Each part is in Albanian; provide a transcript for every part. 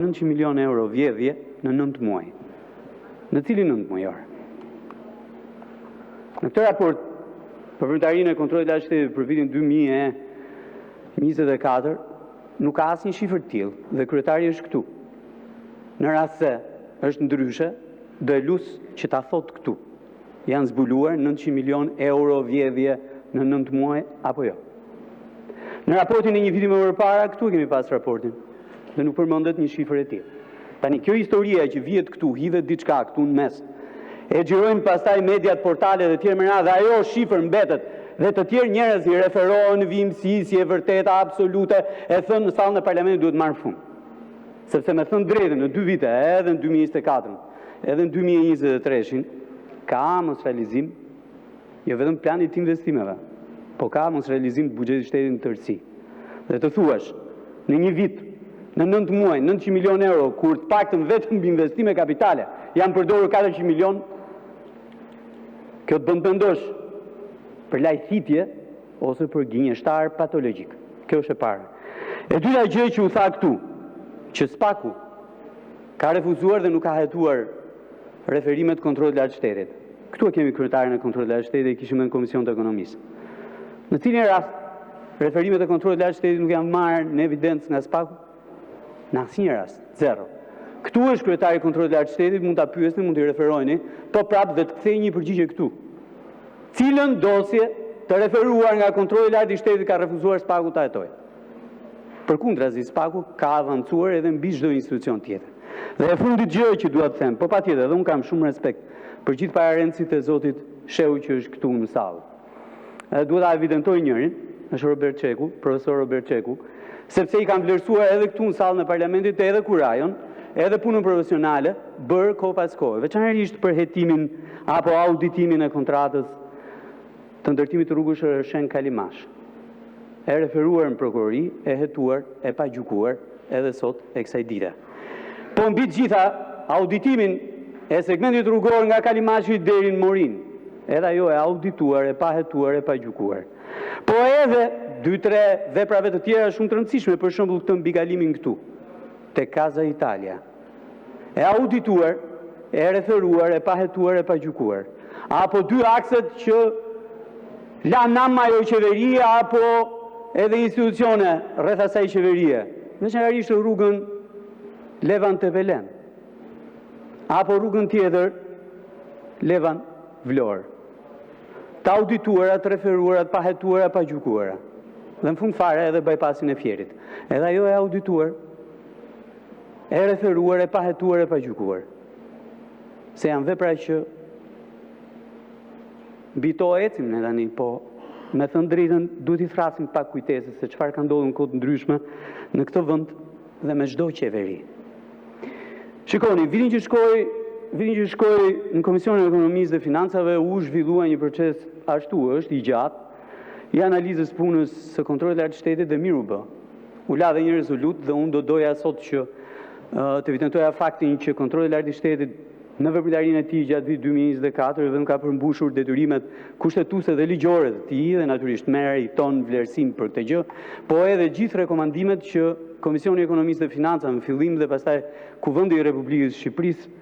900 milion euro vjedhje në 9 muaj. Në cilin 9 muajor? Në këtë raport për veprimtarinë e kontrollit të shtetit për vitin 2024 nuk ka asnjë shifër të tillë dhe kryetari është këtu. Në rast se është ndryshe, do e lus që ta thot këtu. Janë zbuluar 900 milion euro vjedhje në 9 muaj apo jo? Në raportin e një viti më përpara këtu kemi pas raportin. Dhe nuk përmendet një shifër e tillë. Tani kjo historia që vihet këtu, hidhet diçka këtu në mes. E xhirojnë pastaj mediat, portalet dhe tjerë më radhë, dhe ajo shifër mbetet dhe të tjerë njerëz i referohen në vimësi si e vërteta absolute, e thënë në sallën e parlamentit duhet marrë fund. Sepse me thënë drejtën në 2 vite, edhe në 2024, edhe në 2023, ka mos realizim, jo vetëm planit të investimeve, po ka mos realizim të buxhetit shtetit në tërësi. Dhe të thuash, në një vit, në 9 muaj, 900 milion euro, kur të paktën vetëm investime kapitale, janë përdorur 400 milion, kjo të bën të mendosh për lajthitje ose për gënjeshtar patologjik. Kjo është e parë. E dyta gjë që u tha këtu, që SPAK-u ka refuzuar dhe nuk ka hetuar referimet të kontrollit të shtetit. Këtu e kemi kryetarin e kontrollit të shtetit, kishim në Komision të Ekonomisë. Në cilin rast referimet e kontrollit të shtetit nuk janë marrë në evidencë nga SPAK-u? Në asnjë rast, zero. Këtu është kryetari i kontrollit të shtetit, mund ta pyesni, mund t'i referojni, po prapë dhe të kthej një përgjigje këtu. Cilën dosje të referuar nga kontrolli i lartë i shtetit ka refuzuar SPAK-u ta hetojë? Përkundrazi, SPAK-u ka avancuar edhe mbi çdo institucion tjetër. Dhe e fundit gjë që dua të them, po patjetër, dhe unë kam shumë respekt për gjithë pararencit e zotit Shehu që është këtu në sallë. Duhet ta evidentoj njërin, është Robert Çeku, profesor Robert Çeku, sepse i kanë vlerësuar edhe këtu në sallën e parlamentit edhe kurajon, edhe punën profesionale, bërë kohë pas kohë, veçanërisht për hetimin apo auditimin e kontratës të ndërtimit të rrugës Shen-Kalimash. E referuar në prokurori, e hetuar, e pa gjykuar, edhe sot e kësaj dite. Po mbi të gjitha, auditimin e segmentit rrugor nga Kalimashi deri në Morin, edhe ajo e audituar, e pa hetuar, e pa gjykuar. Po edhe 2-3 veprave të tjera shumë të rëndësishme, për shembull këtë mbikalimin këtu, te Casa Italia. E audituar, e referuar, e pa hetuar, e pa gjykuar. Apo 2 akset që la nam ajo qeveria apo edhe institucione rreth asaj qeverie. Veçanërisht rrugën Levan-Tepelen. Apo rrugën tjetër Levan-Vlorë. Të audituara, të referuara, të pahetuara, pa gjykuara. Dhe në fund fare edhe bypassin e Fierit. Edhe ajo e audituar, e referuar, e pahetuar, e pa gjykuar. Se janë vepra që mbi to ecim ne tani, po me thënë drejtën duhet i thrasim pak kujtesës se çfarë ka ndodhur në kohë të ndryshme në këtë vend dhe me çdo qeveri. Shikoni, vitin që shkoi në Komisionin e Ekonomisë dhe Financave u zhvillua një proces ashtu është i gjatë i analizës punës së kontrollit të lartë të shtetit dhe miru u bë. U la dhe një rezolut dhe unë do doja sot që të evidentoja faktin që kontrolli i lartë i shtetit në veprimtarinë e tij gjatë vitit 2024 vetëm ka përmbushur detyrimet kushtetuese dhe ligjore të tij dhe natyrisht meriton vlerësim për këtë gjë, po edhe gjithë rekomandimet që Komisioni i Ekonomisë dhe Financave në fillim dhe pastaj Kuvendi i Republikës së Shqipërisë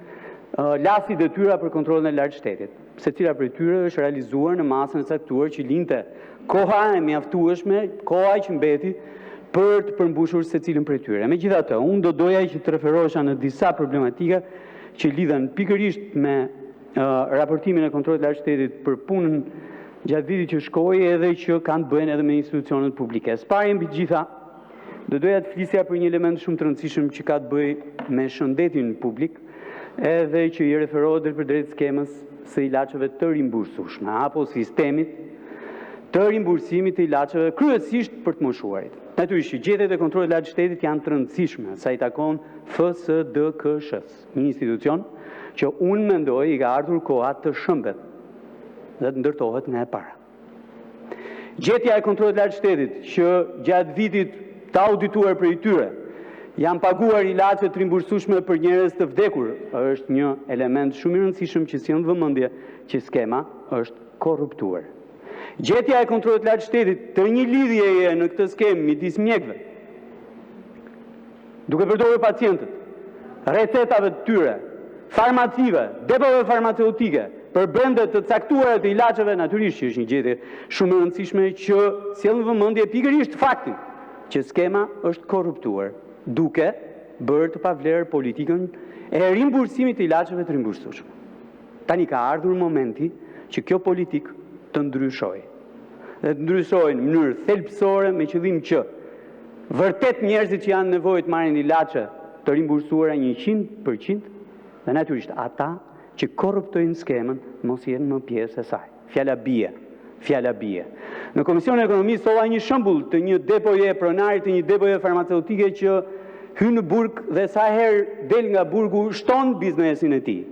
lasi detyra për kontrollin e lartë të shtetit. Secila prej tyre është realizuar në masën e caktuar që linte koha e mjaftueshme, koha që mbeti për të përmbushur secilin prej tyre. Megjithatë, unë do doja që të referohesha në disa problematika që lidhen pikërisht me raportimin e kontrollit të lartë të shtetit për punën gjatë vitit që shkoi edhe që kanë të bëjnë edhe me institucionet publike. Sparje mbi të gjitha, do doja të flisja për një element shumë të rëndësishëm që ka të bëjë me shëndetin publik, edhe që i referohet drejt skemës së ilaçeve të rimbursueshme apo sistemit të rimbursimit të ilaçeve kryesisht për të moshuarit. Natyrisht, gjetjet e kontrollit të lartë të shtetit janë të rëndësishme sa i takon FSDKSH-s, një institucion që unë mendoj i ka ardhur koha të shëmbet dhe të ndërtohet nga e para. Gjetja e kontrollit të lartë të shtetit që gjatë vitit të audituar për i tyre janë paguar ilaçe të rimbursueshme për njerëz të vdekur, është një element shumë i rëndësishëm që sjell vëmendje që skema është korruptuar. Gjetja e kontrollit të lartë të shtetit të një lidhjeje në këtë skemë midis mjekëve, duke përdorur pacientët, recetave të tyre, farmacive, depove farmaceutike, për brendet të caktuara të ilaçeve, natyrisht që është një gjetje shumë e rëndësishme që sjell në vëmendje pikërisht faktin që skema është korruptuar, duke bërë të pavlerë politikën e rimbursimit të ilaçeve të rimbursueshme. Tani ka ardhur momenti që kjo politikë të ndryshojë. Dhe të ndryshojë në mënyrë thelbësore me qëllim që vërtet njerëzit që janë nevojë të marrin ilaçe të rimbursuara 100%, dhe natyrisht ata që korruptojnë skemën mos jenë më pjesë e saj. Fjala bie. Në Komisionin e Ekonomisë solla një shembull të një depoje pronari të një depoje farmaceutike që hyn në burg dhe sa herë del nga burgu shton biznesin e tij.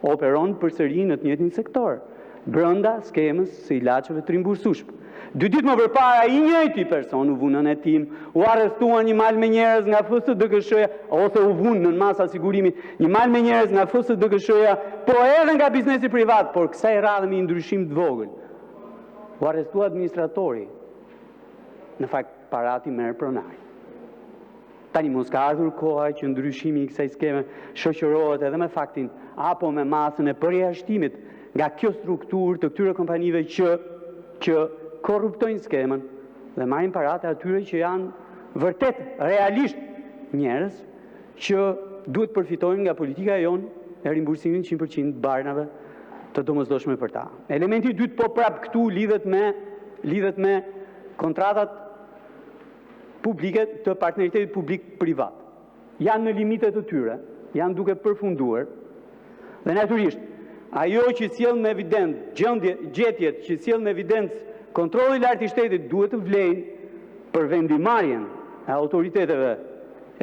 Operon përsëri në të njëjtin sektor, brenda skemës së ilaçeve të rimbursueshme. 2 ditë më përpara i njëjti person u vunën e tim, u arrestuan një mal me njerëz nga FSDKSH-ja ose u vunë në masa sigurimi një mal me njerëz nga FSDKSH-ja, po edhe nga biznesi privat, por kësaj radhe me ndryshim të vogël. U arrestua administratori. Në fakt parati merr pronari. Tani mos ka ardhur koha që ndryshimi i kësaj skeme shoqërohet edhe me faktin apo me masën e përjashtimit nga kjo strukturë të këtyre kompanive që korruptojnë skemën dhe marrin paratë atyre që janë vërtet realisht njerëz që duhet përfitojnë nga politika jonë e rimbursimit 100% barnave të domosdoshme për ta. Elementi i dytë po prap këtu lidhet me kontratat publike të partneritetit publik-privat. Janë në limitet të tyre, janë duke përfunduar dhe natyrisht ajo që sjell në evidencë, gjetjet që sjell në evidencë kontrolli i lartë i shtetit duhet të vlejnë për vendimarrjen e autoriteteve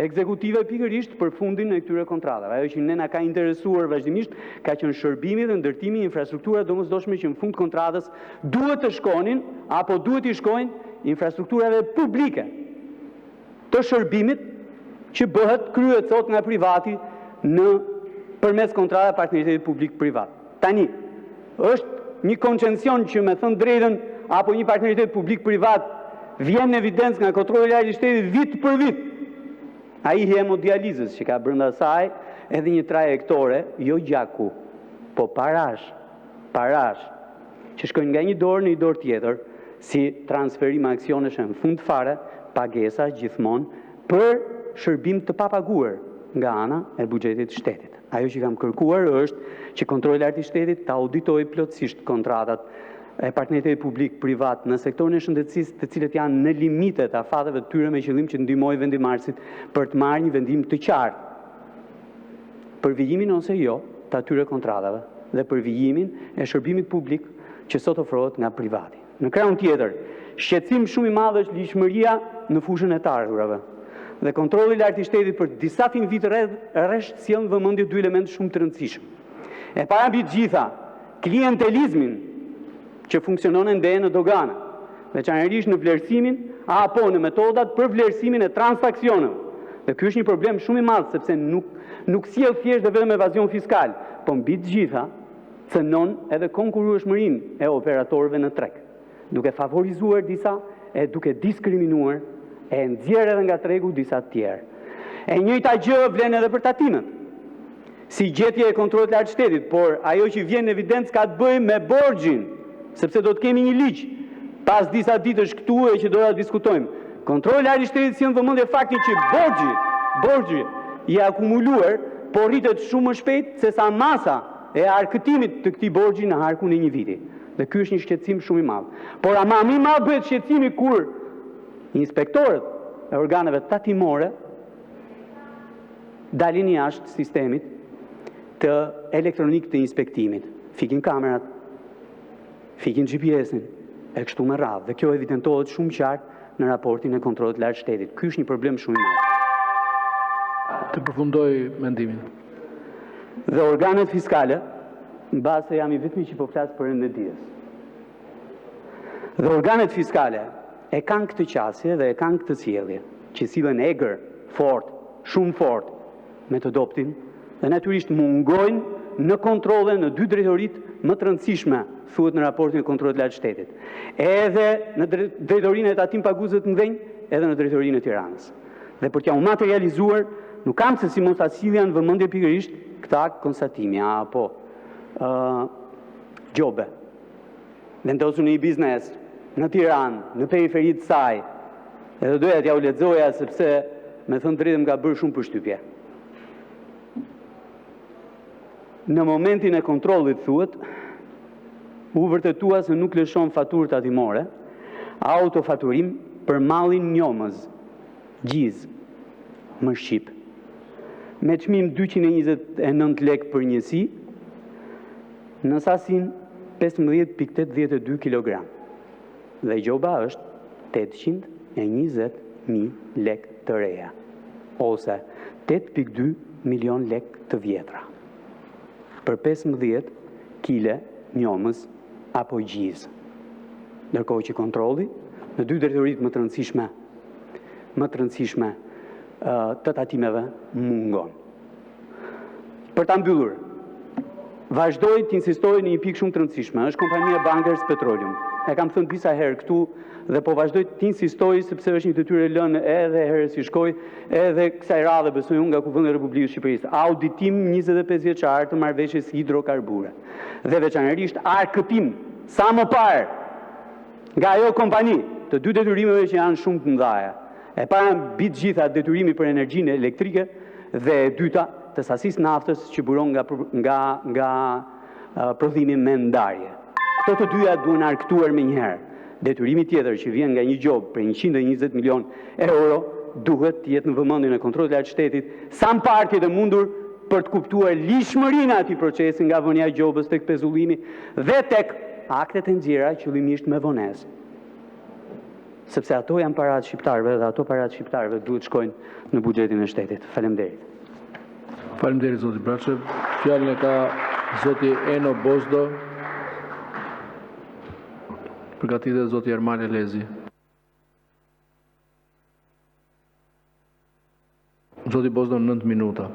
ekzekutive pikërisht për fundin e këtyre kontratave. Ajo që ne na ka interesuar vazhdimisht ka qenë shërbimi dhe ndërtimi i infrastrukturave domosdoshme që në fund kontratës duhet të shkonin apo duhet i shkojnë infrastrukturave publike të shërbimit që kryhet sot nga privati përmes kontratave partneritetit publik-privat. Tani, është një koncesion që me thënë drejtën apo një partneritet publik-privat vjen në evidencë nga kontrolli i lartë i shtetit vit për vit. Ai hemodializës që ka brenda saj edhe një trajektore, jo gjaku, po parash, që shkojnë nga një dorë në një dorë tjetër, si transferim aksionesh në fund fare, pagesa gjithmonë për shërbim të papaguar nga ana e buxhetit të shtetit. Ajo që kam kërkuar është që kontrolli i lartë i shtetit ta auditojë plotësisht kontratat e partneritetit publik-privat në sektorin e shëndetësisë, të cilët janë në limitet afateve të tyre me qëllim që ndihmojë vendimarrësit për të marrë një vendim të qartë për vijimin ose jo të atyre kontratave dhe për vijimin e shërbimit publik që sot ofrohet nga privati. Në krahun tjetër, shqetësim shumë i madh është ligjshmëria në fushën e të ardhurave. Dhe kontrolli i lartë i shtetit për disa vite rresht sjell në vëmendje 2 elemente shumë të rëndësishëm. E para mbi të gjitha, klientelizmin që funksionon ende në dogana, veçanërisht në vlerësimin apo në metodat për vlerësimin e transaksioneve. Dhe ky është një problem shumë i madh sepse nuk sjell thjesht dhe vetëm evazion fiskal, po mbi të gjitha cënon edhe konkurrueshmërinë e operatorëve në treg, duke favorizuar disa e duke diskriminuar e nxjerrë edhe nga tregu disa të tjerë. E njëjta gjë vlen edhe për tatimet. Si gjetje e kontrollit të lartë shtetit, por ajo që vjen në evidencë ka të bëjë me borxhin, sepse do të kemi një ligj pas disa ditësh këtu e që do ta diskutojmë. Kontrolli i lartë i shtetit sjell në vëmendje faktin që borxhi i akumuluar po rritet shumë më shpejt se sa masa e arkëtimit të këtij borxhi në harkun e një viti. Dhe ky është një shqetësim shumë i madh. Por ama më i madh bëhet shqetësimi kur inspektorët e organeve tatimore dalin jashtë sistemit të elektronik të inspektimit. Fikin kamerat, fikin GPS-in, e kështu me radhë. Dhe kjo evidentohet shumë qartë në raportin e kontrollit të lartë shtetit. Ky është një problem shumë i madh. Të përfundoj mendimin. Dhe organet fiskale, në bazë se jam i vetmi që po flas për rendedijes. Dhe organet fiskale e kanë këtë qasje dhe e kanë këtë sjellje, që sillen egër, fort, shumë fort me të doptin dhe natyrisht mungojnë në kontrolle në 2 drejtoritë më të rëndësishme, thuhet në raportin e kontrollit të lartë shtetit. Edhe në drejtorinë e tatim paguzëve të mëdhenj, edhe në drejtorinë e Tiranës. Dhe për t'ja u materializuar, nuk kam se si mos ta sillja në vëmendje pikërisht këta konstatime apo gjobe. Vendosur në një biznes në Tiranë, në periferi të saj, edhe doja t'ja u lexoja sepse me thënë drejtën ka bërë shumë përshtypje. Në momentin e kontrollit thuhet, u vërtetua se nuk lëshon faturë tatimore, autofaturim për mallin njomës, gjiz, më shqip, me çmim 229 lekë për njësi, në sasin 15.82 kg. Dhe gjoba është 820.000 lekë të reja, ose 8.2 milion lekë të vjetra, për 15 kile njomës apo gjiz. Ndërkohë që kontrolli në dy drejtoritë më të rëndësishme të tatimeve mungon. Për ta mbyllur, vazhdoj të insistoj në një pikë shumë të rëndësishme, është kompania Bankers Petroleum. E kam thënë disa herë këtu dhe po vazhdoj të insistoj sepse është një detyrë e lënë edhe herës si shkoj, edhe kësaj radhe besoj unë nga Kuvendit e Republikës së Shqipërisë. Auditim 25 vjeçar të marrëveshjes hidrokarbure. Dhe veçanërisht arkëtim sa më parë nga ajo kompani të dy detyrimeve që janë shumë të mëdha. E para mbi të gjitha detyrimi për energjinë elektrike dhe e dyta të sasisë naftës që buron nga prodhimi me ndarje. Këto të dyja duhen arktuar me njëherë. Detyrimi tjetër që vjen nga një gjobë për 120 milion euro duhet të jetë në vëmendjen e kontrollit të shtetit sa më parë të mundur për të kuptuar lishmërinë e atij procesi nga vënia e gjobës tek pezullimi dhe tek aktet e nxjerra qëllimisht me vonesë. Sepse ato janë paratë shqiptarëve dhe ato paratë shqiptarëve duhet shkojnë në buxhetin e shtetit. Faleminderit. Faleminderit zoti Braçev. Fjalën e ka zoti Eno Bozdo. Përgatitet zoti Ermal Elezi. Zoti Bozdo 9 minuta.